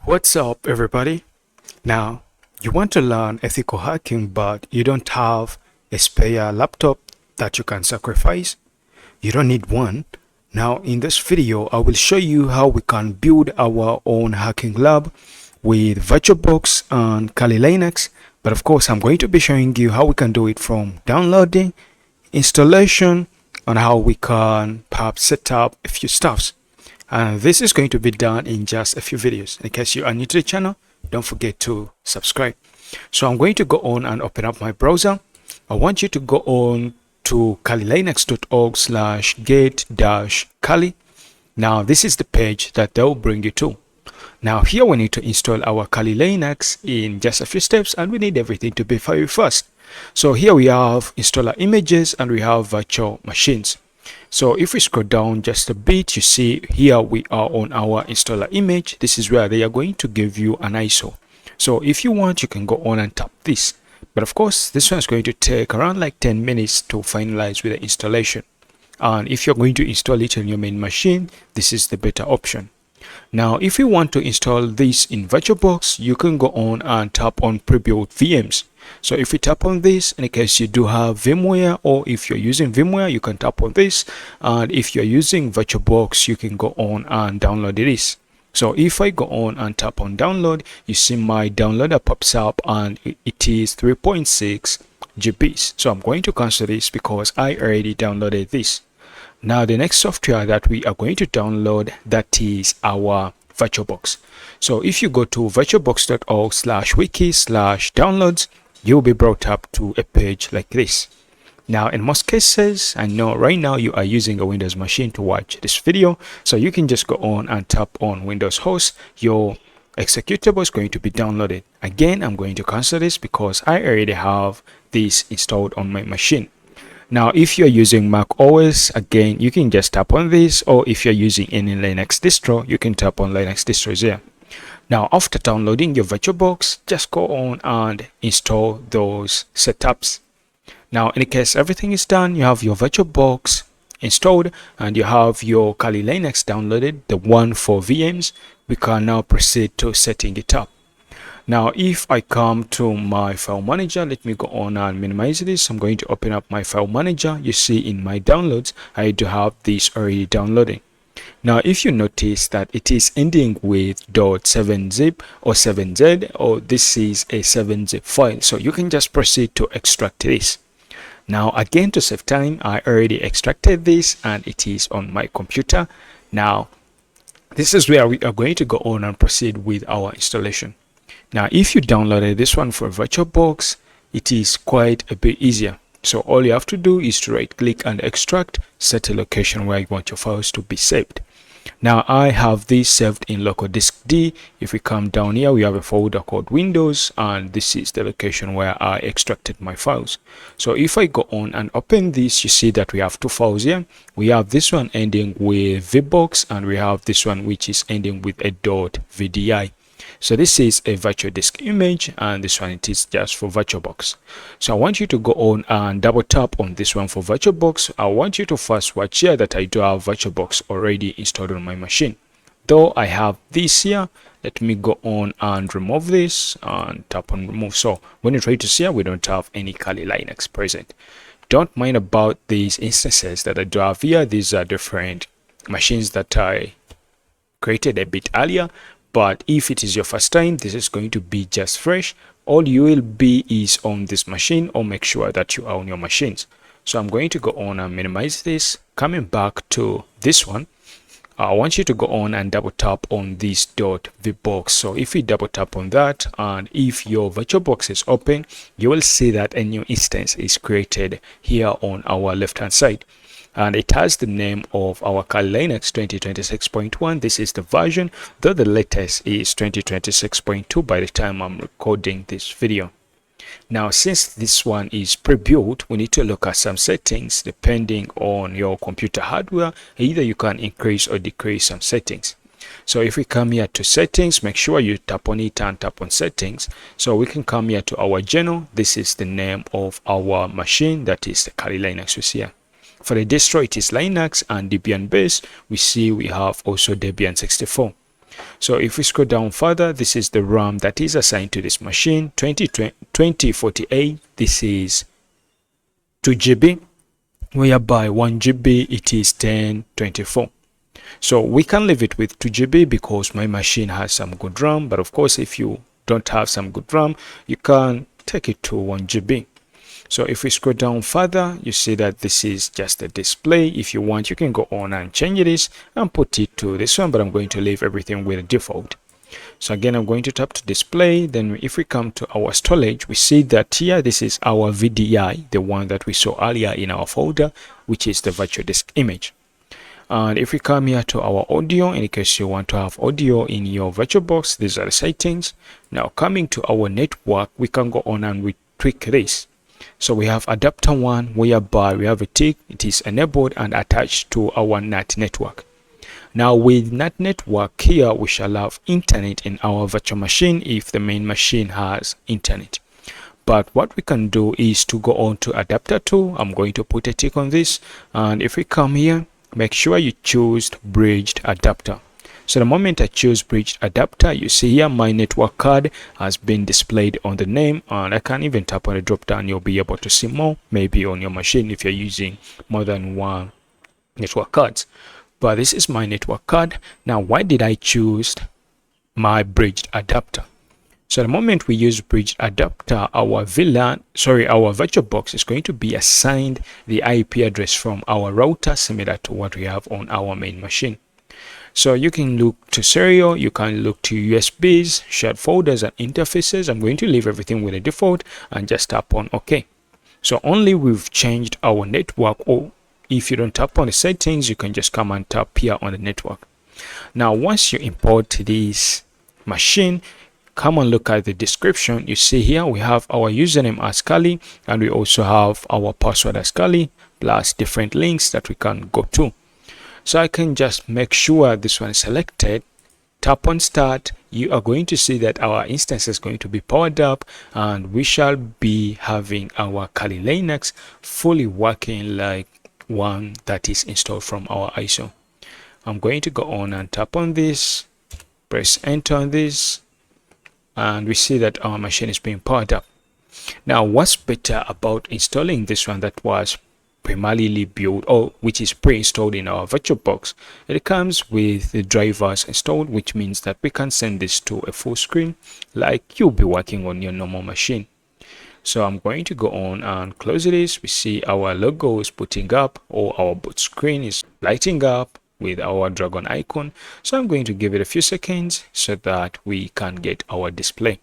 What's up, everybody? Now, you want to learn ethical hacking, but you don't have a spare laptop that you can sacrifice? You don't need one. Now, in this video, I will show you how we can build our own hacking lab with VirtualBox and KaliLinux. But of course, I'm going to be showing you how we can do it from downloading, installation, and how we can perhaps set up a few stuffs. And this is going to be done in just a few videos. In case you are new to the channel, don't forget to subscribe. So I'm going to go on and open up my browser. I want you to go on to kalilinux.org/get-kali. Now this is the page that they will bring you to. Now here we need to install our KaliLinux in just a few steps, and we need everything to be very fast. So here we have installer images and we have virtual machines. So if we scroll down just a bit, you see here we are on our installer image. This is where they are going to give you an ISO. So if you want, you can go on and tap this. But of course, this one is going to take around like 10 minutes to finalize with the installation. And if you're going to install it on your main machine, this is the better option. Now, if you want to install this in VirtualBox, you can go on and tap on pre-built VMs. So if you tap on this, in case you do have VMware, or if you're using VMware, you can tap on this. And if you're using VirtualBox, you can go on and download this. So if I go on and tap on download, you see my downloader pops up and it is 3.6 GBs. So I'm going to cancel this because I already downloaded this. Now the next software that we are going to download, that is our VirtualBox. So if you go to virtualbox.org/wiki/downloads, you'll be brought up to a page like this. Now in most cases, I know right now you are using a Windows machine to watch this video, so you can just go on and tap on Windows host. Your executable is going to be downloaded. Again, I'm going to cancel this because I already have this installed on my machine. Now, if you're using Mac OS, again, you can just tap on this, or if you're using any Linux distro, you can tap on Linux distros here. Now, after downloading your VirtualBox, just go on and install those setups. Now, in case everything is done, you have your VirtualBox installed and you have your KaliLinux downloaded, the one for VMs. We can now proceed to setting it up. Now, if I come to my file manager, let me go on and minimize this. I'm going to open up my file manager. You see in my downloads, I do have this already downloading. Now, if you notice that it is ending with .7zip or 7z, or this is a 7zip file, so you can just proceed to extract this. Now, again, to save time, I already extracted this and it is on my computer. Now, this is where we are going to go on and proceed with our installation. Now, if you downloaded this one for VirtualBox, it is quite a bit easier. So all you have to do is to right click and extract, set a location where you want your files to be saved. Now, I have this saved in local disk D. If we come down here, we have a folder called Windows, and this is the location where I extracted my files. So if I go on and open this, you see that we have two files here. We have this one ending with VBox, and we have this one which is ending with a .vdi. So this is a virtual disk image, and this one it is just for VirtualBox. So I want you to go on and double tap on this one for VirtualBox. I want you to first watch here that I do have VirtualBox already installed on my machine. Though I have this here, let me go on and remove this and tap on remove. So when you try to see here, we don't have any KaliLinux present. Don't mind about these instances that I do have here. These are different machines that I created a bit earlier. But if it is your first time, this is going to be just fresh. All you will be is on this machine, or make sure that you are on your machines. So I'm going to go on and minimize this. Coming back to this one, I want you to go on and double tap on this .vbox. So if you double tap on that, and if your VirtualBox is open, you will see that a new instance is created here on our left hand side. And it has the name of our KaliLinux 2026.1. This is the version, though the latest is 2026.2 by the time I'm recording this video. Now, since this one is pre-built, we need to look at some settings depending on your computer hardware. Either you can increase or decrease some settings. So if we come here to settings, make sure you tap on it and tap on settings. So we can come here to our general. This is the name of our machine, that is the KaliLinux we see here. For the distro, it is Linux, and Debian base, we see we have also Debian 64. So if we scroll down further, this is the RAM that is assigned to this machine, 2048. This is 2 GB, whereby 1 GB it is 1024. So we can leave it with 2 GB because my machine has some good RAM, but of course if you don't have some good RAM, you can take it to 1 GB. So if we scroll down further, you see that this is just a display. If you want, you can go on and change this and put it to this one, but I'm going to leave everything with a default. So again, I'm going to tap to display. Then if we come to our storage, we see that here, this is our VDI, the one that we saw earlier in our folder, which is the virtual disk image. And if we come here to our audio, in case you want to have audio in your VirtualBox, these are the settings. Now coming to our network, we can go on and we tweak this. So we have adapter 1, whereby we have a tick, it is enabled and attached to our NAT network. Now with NAT network here, we shall have internet in our virtual machine if the main machine has internet. But what we can do is to go on to adapter 2. I'm going to put a tick on this, and if we come here, make sure you choose bridged adapter. So the moment I choose bridged adapter, you see here my network card has been displayed on the name, and I can even tap on the drop down. You'll be able to see more, maybe on your machine if you're using more than one network cards. But this is my network card. Now why did I choose my bridged adapter? So the moment we use bridged adapter, our VirtualBox is going to be assigned the IP address from our router, similar to what we have on our main machine. So you can look to serial, you can look to USBs, shared folders and interfaces. I'm going to leave everything with a default and just tap on OK. So only we've changed our network, or if you don't tap on the settings, you can just come and tap here on the network. Now once you import this machine, come and look at the description. You see here we have our username as Kali, and we also have our password as Kali, plus different links that we can go to. So I can just make sure this one is selected, tap on start. You are going to see that our instance is going to be powered up, and we shall be having our KaliLinux fully working like one that is installed from our ISO. I'm going to go on and tap on this, press enter on this, and we see that our machine is being powered up. Now what's better about installing this one that was primarily built, or which is pre-installed in our VirtualBox? It comes with the drivers installed, which means that we can send this to a full screen like you'll be working on your normal machine. So I'm going to go on and close this. We see our logo is putting up, or our boot screen is lighting up with our dragon icon. So I'm going to give it a few seconds so that we can get our display.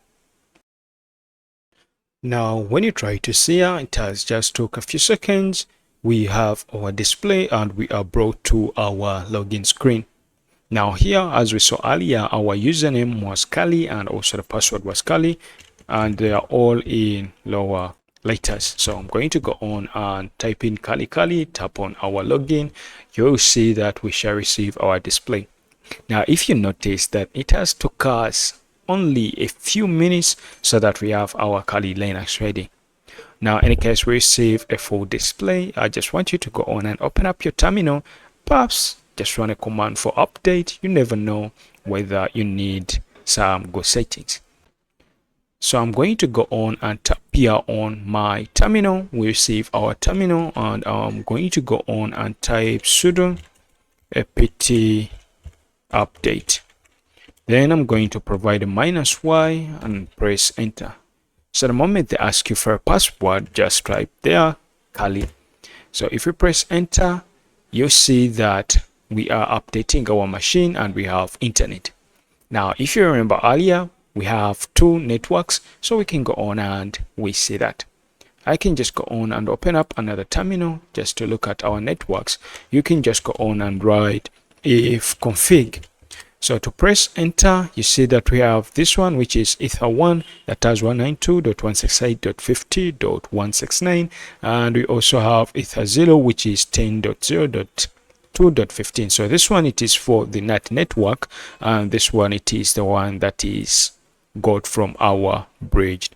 Now when you try to see it has just took a few seconds. We have our display and we are brought to our login screen. Now here, as we saw earlier, our username was Kali and also the password was Kali, and they are all in lower letters. So I'm going to go on and type in Kali, tap on our login. You'll see that we shall receive our display. Now if you notice that it has took us only a few minutes so that we have our KaliLinux ready. Now in case we receive a full display, I just want you to go on and open up your terminal, perhaps just run a command for update. You never know whether you need some good settings. So I'm going to go on and tap here on my terminal. We receive our terminal, and I'm going to go on and type sudo apt update. Then I'm going to provide a -y and press enter. So the moment they ask you for a password, just type there Kali. So if you press enter, you see that we are updating our machine and we have internet. Now if you remember earlier, we have two networks, so we can go on and we see that. I can just go on and open up another terminal just to look at our networks. You can just go on and write if config. So to press enter, you see that we have this one, which is Ether1 that has 192.168.50.169, and we also have Ether0, which is 10.0.2.15. So this one, it is for the NAT network, and this one, it is the one that is got from our bridged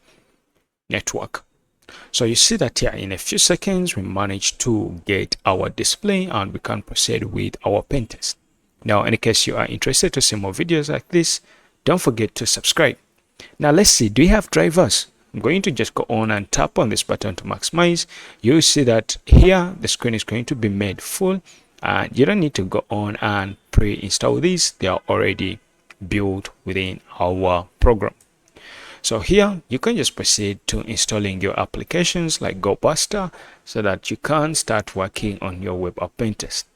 network. So you see that here in a few seconds we managed to get our display and we can proceed with our pen test. Now, in case you are interested to see more videos like this, don't forget to subscribe. Now let's see, do you have drivers? I'm going to just go on and tap on this button to maximize. You'll see that here the screen is going to be made full, and you don't need to go on and pre-install these. They are already built within our program. So here you can just proceed to installing your applications like GoBuster so that you can start working on your web app pen test.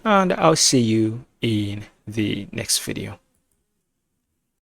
And I'll see you in the next video.